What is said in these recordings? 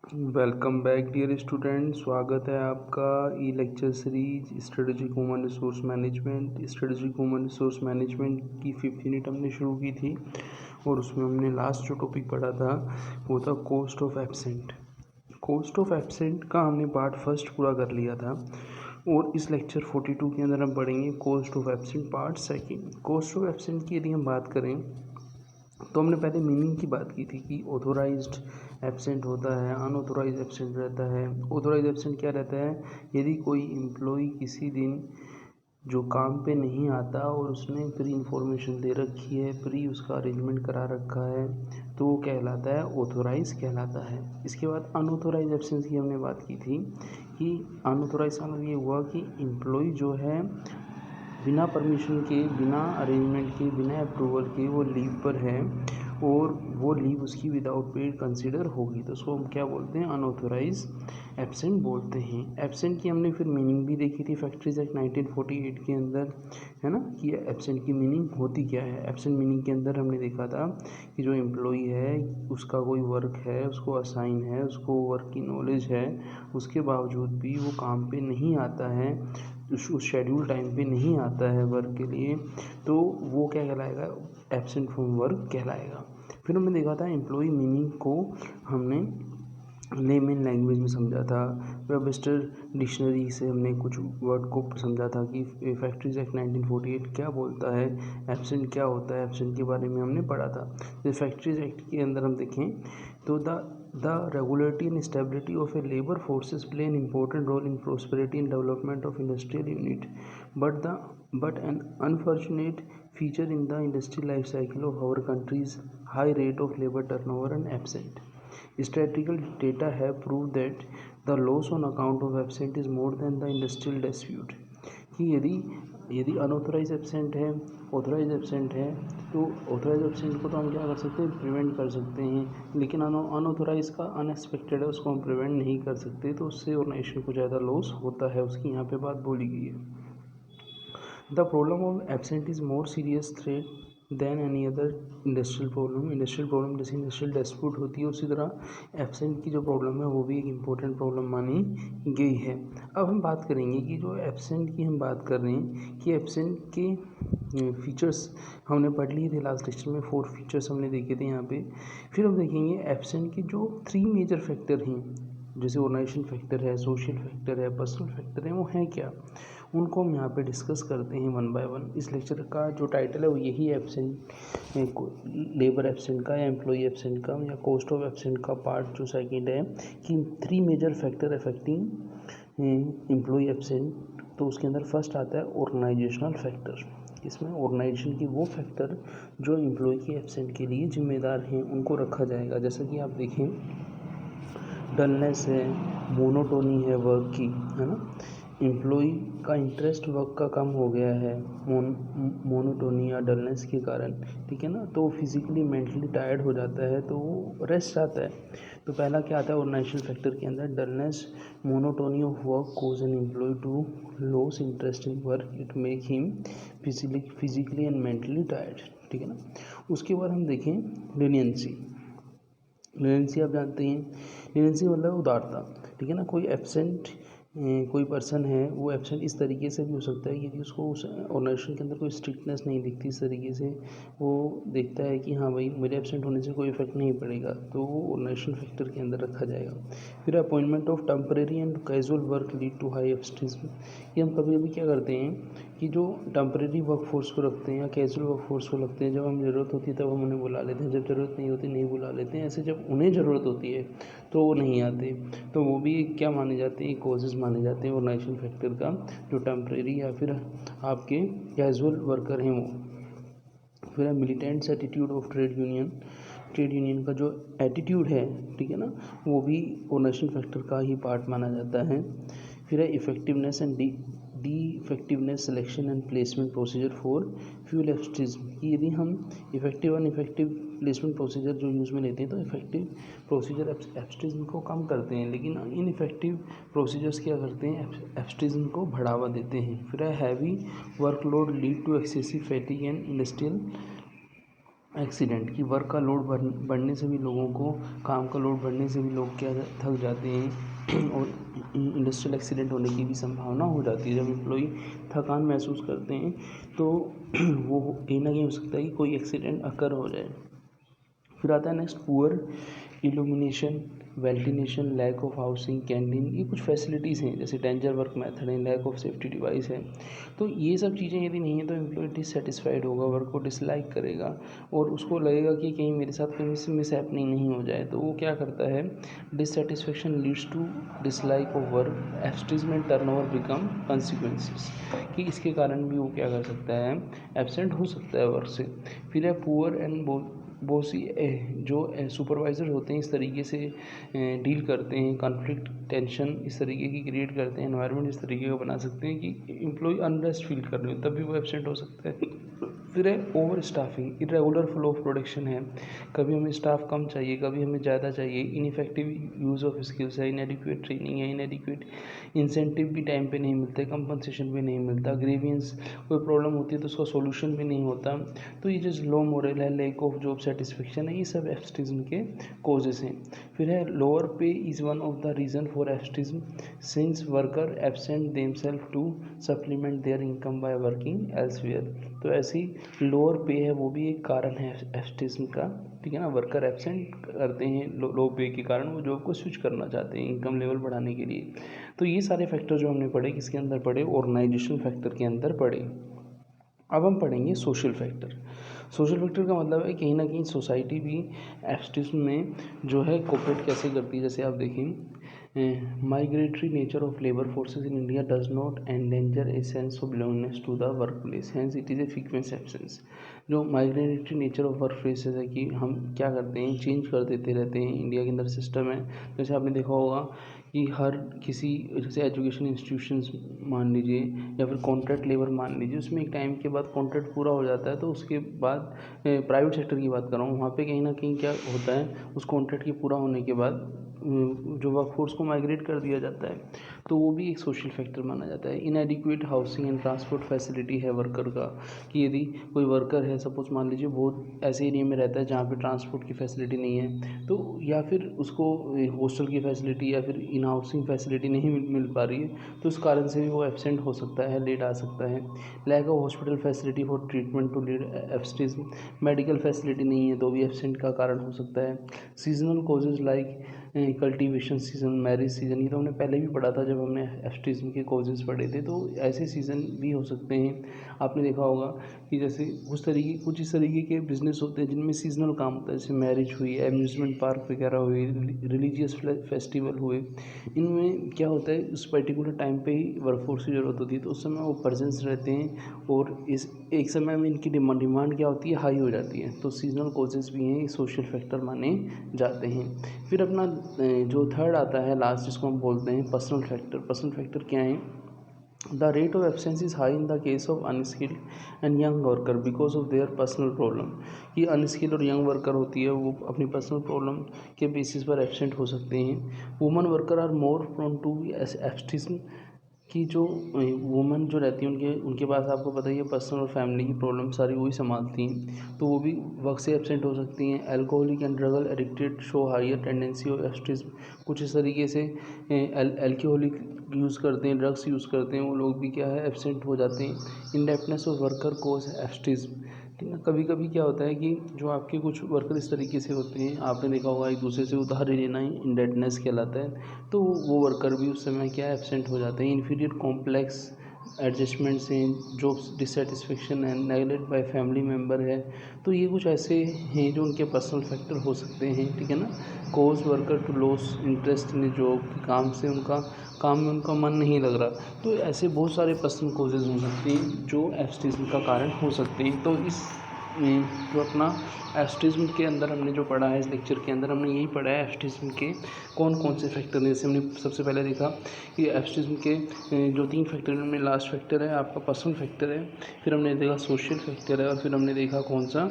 Welcome back dear student. स्वागत है आपका e lecture series strategic human resource management. Strategic human resource management की 5th unit हमने शुरू की थी और उसमें हमने लास्ट जो टॉपिक पढ़ा था वो था cost of absent. Cost of absent का हमने पार्ट फर्स्ट पूरा कर लिया था और इस लेक्चर 42 के अंदर हम पढ़ेंगे cost of absent part second. Cost of absent की यदि हम बात करें तो हमने पहले मीनिंग की बात की थी कि ऑथोराइज्ड एब्सेंट होता है, अनऑथोराइज एब्सेंट रहता है। ऑथोराइज एब्सेंट क्या रहता है? यदि कोई एम्प्लॉय किसी दिन जो काम पे नहीं आता और उसने प्री इन्फॉर्मेशन दे रखी है, प्री उसका अरेंजमेंट करा रखा है, तो वो कहलाता है ऑथोराइज कहलाता है। इसके बाद अनऑथोराइज एब्सेंस की हमने बात की थी कि अनऑथोराइज का मतलब ये हुआ कि एम्प्लॉय जो है बिना परमिशन के, बिना अरेंजमेंट के, बिना अप्रूवल के वो लीव पर है और वो लीव उसकी विदाउट पेड कंसीडर होगी, तो उसको हम क्या बोलते हैं? अनऑथोराइज एब्सेंट बोलते हैं। एब्सेंट की हमने फिर मीनिंग भी देखी थी फैक्ट्रीज एक्ट 1948 के अंदर, है ना, कि एब्सेंट की मीनिंग होती क्या है। एब्सेंट मीनिंग के अंदर हमने देखा था कि जो एम्प्लॉई है उसका कोई वर्क है, उसको असाइन है, उसको वर्क की नॉलेज है, उसके बावजूद भी वो काम पे नहीं आता है, उस शेड्यूल टाइम पे नहीं आता है वर्क के लिए, तो वो क्या कहलाएगा? एब्सेंट फ्रॉम वर्क कहलाएगा। फिर हमने देखा था एम्प्लॉय मीनिंग को हमने लेमन लैंग्वेज में समझा था। वेबस्टर डिक्शनरी से हमने कुछ वर्ड को समझा था कि फैक्ट्रीज एक्ट 1948 क्या बोलता है, एब्सेंट क्या होता है, एब्सेंट के बारे में हमने पढ़ा था। तो फैक्ट्रीज एक्ट के अंदर हम देखें तो the regularity and stability of a labor forces play an important role in prosperity and development of industrial unit, but an unfortunate feature in the industrial life cycle of our country's high rate of labor turnover and absent. Statistical data have proved that the loss on account of absent is more than the industrial dispute. कि यदि यदि unauthorized absent है, authorise absent है, तो authorise absent को तो हम क्या कर सकते हैं? प्रिवेंट कर सकते हैं, लेकिन अनऑथोराइज का अनएक्सपेक्टेड है उसको हम प्रिवेंट नहीं कर सकते, तो उससे ऑर्गेनाइजेशन को ज़्यादा लॉस होता है, उसकी यहाँ पे बात बोली गई है। The problem of absent is more serious threat than any other industrial problem. Industrial problem जैसे इंडस्ट्रियल डिस्प्यूट होती है, उसी तरह एब्सेंट की जो प्रॉब्लम है वो भी एक इम्पोर्टेंट प्रॉब्लम मानी गई है। अब हम बात करेंगे कि जो एब्सेंट की हम बात कर रहे हैं कि एब्सेंट के फीचर्स हमने पढ़ लिए थे लास्ट लेक्चर में, 4 फीचर्स हमने देखे थे यहाँ पे। फिर हम देखेंगे एब्सेंट के जो 3 मेजर फैक्टर हैं, जैसे ऑर्गेनाइजेशन फैक्टर है, सोशल फैक्टर है, पर्सनल फैक्टर है, वो हैं क्या, उनको हम यहाँ पे डिस्कस करते हैं वन बाय वन। इस लेक्चर का जो टाइटल है वो यही है, एब्सेंट, लेबर एब्सेंट का या एम्प्लॉई एब्सेंट का या कॉस्ट ऑफ एब्सेंट का पार्ट जो सेकंड है कि 3 major factor affecting employee absent. तो उसके अंदर फर्स्ट आता है ऑर्गेनाइजेशनल फैक्टर। इसमें ऑर्गेनाइजेशन के वो फैक्टर जो एम्प्लॉय के एब्सेंट के लिए जिम्मेदार हैं उनको रखा जाएगा। जैसा कि आप देखें, डलनेस है, मोनोटोनी है वर्क की, है ना, एम्प्लॉय का इंटरेस्ट वर्क का कम हो गया है मोनोटोनी या डलनेस के कारण, ठीक है ना, तो फिजिकली मेंटली टायर्ड हो जाता है, तो वो रेस्ट चाहता है। तो पहला क्या आता है ऑर्गेनाइजेशनल फैक्टर के अंदर? Dullness, monotony of work cause an employ to loss interest in work, it make him physically and mentally tired, ठीक है ना। उसके बाद हम देखें लीनियंसी। लीनियंसी आप जानते हैं, लीनियंसी मतलब उदारता, ठीक है ना। कोई एब्सेंट कोई पर्सन है वो एब्सेंट इस तरीके से भी हो सकता है कि उसको उस ऑर्गेनाइजेशन के अंदर कोई स्ट्रिक्टनेस नहीं दिखती, इस तरीके से वो देखता है कि हाँ भाई मेरे एब्सेंट होने से कोई इफेक्ट नहीं पड़ेगा, तो वो ऑर्गेनाइजेशन फैक्टर के अंदर रखा जाएगा। फिर appointment of temporary and casual work lead to high absenteeism. ये हम कभी कभी क्या करते हैं कि जो टेम्परेरी वर्क फोर्स को रखते हैं या कैजुअल वर्क फोर्स को रखते हैं, जब हम ज़रूरत होती है तब हम उन्हें बुला लेते हैं, जब ज़रूरत नहीं होती नहीं बुला लेते हैं। ऐसे जब उन्हें ज़रूरत होती है तो वो नहीं आते, तो वो भी क्या माने जाते हैं? कॉजेज़ माने जाते हैं ऑर्गेनाइजेशन फैक्टर का, जो टेम्परेरी या फिर आपके कैजुअल वर्कर हैं वो। फिर है militants attitude of trade union. Trade union का जो एटीट्यूड है, ठीक है ना, वो भी ऑर्गेनाइजेशन फैक्टर का ही पार्ट माना जाता है। फिर है effectiveness and D effectiveness selection and placement procedure for fuel absenteeism, कि यदि हम effective and effective placement procedure जो यूज़ में लेते हैं तो इफेक्टिव प्रोसीजर एब्सेंटिज्म को कम करते हैं, लेकिन इनइफेक्टिव प्रोसीजर्स क्या करते हैं? एब्सेंटिज्म को बढ़ावा देते हैं। फिर है heavy workload lead to excessive fatigue and industrial accident की वर्क का लोड बढ़ने से भी लोगों को, काम का लोड बढ़ने से भी लोग क्या थक जाते हैं और इंडस्ट्रियल एक्सीडेंट होने की भी संभावना हो जाती है। जब एम्प्लॉई थकान महसूस करते हैं तो वो कहीं ना कहीं हो सकता है कि कोई एक्सीडेंट अकर हो जाए। फिर आता है next, poor illumination, ventilation, lack of housing, canteen, ये कुछ फैसिलिटीज़ हैं जैसे डेंजर वर्क मेथड है, लैक ऑफ सेफ्टी डिवाइस है। तो ये सब चीज़ें यदि नहीं है तो एम्प्लॉय डिससेटिस्फाइड होगा, वर्क को डिसलाइक करेगा और उसको लगेगा कि कहीं मेरे साथ कहीं मिस हैपनिंग नहीं हो जाए। तो वो क्या करता है, dissatisfaction leads to dislike of work, absenteeism turnover become consequences, कि इसके कारण भी वो क्या कर सकता है, एब्सेंट हो सकता है वर्क से। फिर है पुअर एंड बहुत सी जो सुपरवाइज़र होते हैं इस तरीके से डील करते हैं, कॉन्फ्लिक्ट टेंशन इस तरीके की क्रिएट करते हैं, एनवायरनमेंट इस तरीके का बना सकते हैं कि एम्प्लॉय अनरेस्ट फील कर रहे हो तब भी वो एब्सेंट हो सकता है। फिर है over staffing, irregular flow of production है, कभी हमें स्टाफ कम चाहिए, कभी हमें ज़्यादा चाहिए, इनइफेक्टिव यूज़ ऑफ स्किल्स है, इनएडिक्वेट ट्रेनिंग है, इनएडिक्वेट इंसेंटिव भी टाइम पे नहीं मिलते, कंपनसेशन भी नहीं मिलता, ग्रीवियंस कोई प्रॉब्लम होती है तो उसका सोल्यूशन भी नहीं होता। तो ये जो लो मोरल है, लैक ऑफ जॉब सेटिस्फेक्शन है, ये सब एब्सेंटिज्म के कॉजेज़ हैं। फिर है lower pay is one of the reason for absenteeism since worker absent themselves to supplement their income by working elsewhere. तो ऐसी लोअर पे है वो भी एक कारण है एब्सेंटिज्म का, ठीक है ना। वर्कर एब्सेंट करते हैं लो पे के कारण, वो जॉब को स्विच करना चाहते हैं इनकम लेवल बढ़ाने के लिए। तो ये सारे फैक्टर जो हमने पढ़े किसके अंदर पढ़े, ऑर्गेनाइजेशन फैक्टर के अंदर पढ़े। अब हम पढ़ेंगे सोशल फैक्टर। सोशल फैक्टर का मतलब है कहीं ना कहीं सोसाइटी भी एब्सेंटिज्म में जो है कोऑपरेट कैसे करती है। जैसे आप देखें, migratory nature of labour forces in India does not endanger a sense of belongingness to the work place, hence it is a frequent absence. जो migratory nature of work places है कि हम क्या करते हैं, चेंज कर देते रहते हैं, इंडिया के अंदर सिस्टम है। जैसे आपने देखा होगा कि हर किसी, जैसे एजुकेशन इंस्टीट्यूशंस मान लीजिए या फिर कॉन्ट्रैक्ट लेबर मान लीजिए, उसमें एक टाइम के बाद कॉन्ट्रैक्ट पूरा हो जाता है तो उसके बाद प्राइवेट सेक्टर की बात कर रहा हूँ, वहाँ पे कहीं ना कहीं क्या होता है, उस कॉन्ट्रैक्ट के पूरा होने के बाद जो वर्कफोर्स को माइग्रेट कर दिया जाता है, तो वो भी एक सोशल फैक्टर माना जाता है। इनएडिक्वेट हाउसिंग एंड ट्रांसपोर्ट फैसिलिटी है वर्कर का, कि यदि कोई वर्कर है सपोज मान लीजिए बहुत ऐसे एरिया में रहता है जहाँ पे ट्रांसपोर्ट की फैसिलिटी नहीं है, तो या फिर उसको हॉस्टल की फैसिलिटी या फिर इन हाउसिंग फैसिलिटी नहीं मिल पा रही है, तो उस कारण से भी वो एब्सेंट हो सकता है, लेट आ सकता है। Lack of hospital facility for treatment to lead absenteeism, medical facility नहीं है तो भी एब्सेंट का कारण हो सकता है। Seasonal causes like cultivation season, marriage season, ये तो हमने पहले भी पढ़ा था जब हमने एब्सेंटिज्म के कॉजेज़ पढ़े थे। तो ऐसे सीज़न भी हो सकते हैं। आपने देखा होगा कि जैसे कुछ इस तरीके के बिजनेस होते हैं जिनमें सीजनल काम होता है, जैसे मैरिज हुई, एम्यूज़मेंट पार्क वगैरह हुई, रिलीजियस फेस्टिवल हुए, इनमें क्या होता है उस पर्टिकुलर टाइम पे ही वर्कफोर्स की ज़रूरत होती है, तो उस समय वो प्रेजेंस रहते हैं और इस एक समय में इनकी डिमांड क्या होती है, हाई हो जाती है। तो सीजनल कॉजेज़ भी हैं, सोशल फैक्टर माने जाते हैं। फिर अपना जो थर्ड आता है लास्ट, जिसको हम बोलते हैं पर्सनल फैक्टर। पर्सनल फैक्टर क्या है, the rate of absence is high in the case of unskilled and young worker because of their personal problem. ये अनस्किल्ड और यंग वर्कर होती है वो अपनी पर्सनल प्रॉब्लम के बेसिस पर एब्सेंट हो सकते हैं। Woman worker are more prone to absenteeism, कि जो वुमन जो रहती हैं उनके पास आपको पता ही है पर्सनल और फैमिली की प्रॉब्लम सारी वही संभालती हैं, तो वो भी वर्क से एब्सेंट हो सकती हैं। Alcoholic and drug addicted show higher tendency of absenteeism, कुछ इस तरीके से एल्कोहलिक यूज़ करते हैं, ड्रग्स यूज़ करते हैं, वो लोग भी क्या है एब्सेंट हो जाते हैं। Indebtedness of worker cause absenteeism, ठीक है। कभी कभी क्या होता है कि जो आपके कुछ वर्कर इस तरीके से होते हैं, आपने देखा होगा एक दूसरे से उधार लेना ही इंडेप्टनेस कहलाता है, तो वो वर्कर भी उस समय क्या एब्सेंट हो जाते हैं। इन्फीरियर कॉम्प्लेक्स एडजस्टमेंट्स हैं, जॉब्स डिससेटिस्फेक्शन है, नेगलेक्ट बाय फैमिली मेम्बर है, तो ये कुछ ऐसे हैं जो उनके पर्सनल फैक्टर हो सकते हैं, ठीक है ना। Cause worker to loss interest in job, काम से उनका काम में उनका मन नहीं लग रहा, तो ऐसे बहुत सारे पर्सनल कॉजेज़ हो सकते हैं जो एब्सेंटिज्म का कारण हो सकते हैं। तो इस जो अपना एब्सेंटिज्म के अंदर हमने जो पढ़ा है, इस लेक्चर के अंदर हमने यही पढ़ा है एब्सेंटिज्म के कौन कौन से फैक्टर हैं। जैसे हमने सबसे पहले देखा कि एब्सेंटिज्म के जो 3 फैक्टर हैं उनमें लास्ट फैक्टर है आपका पर्सनल फैक्टर है, फिर हमने देखा सोशल फैक्टर है, और फिर हमने देखा कौन सा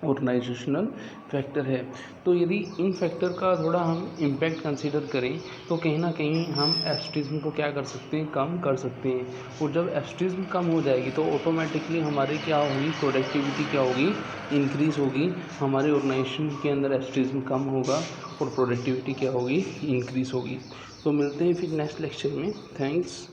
ऑर्गेनाइजेशनल फैक्टर है। तो यदि इन फैक्टर का थोड़ा हम इम्पैक्ट कंसीडर करें तो कहीं ना कहीं हम एब्सेंटीज़म को क्या कर सकते हैं, कम कर सकते हैं। और जब एब्सेंटीज़म कम हो जाएगी तो ऑटोमेटिकली हमारी क्या होगी, प्रोडक्टिविटी क्या होगी, इंक्रीज़ होगी। हमारे ऑर्गेनाइजेशन के अंदर एब्सेंटीज़म कम होगा और प्रोडक्टिविटी क्या होगी, इंक्रीज़ होगी। तो मिलते हैं फिर नेक्स्ट लेक्चर में। थैंक्स।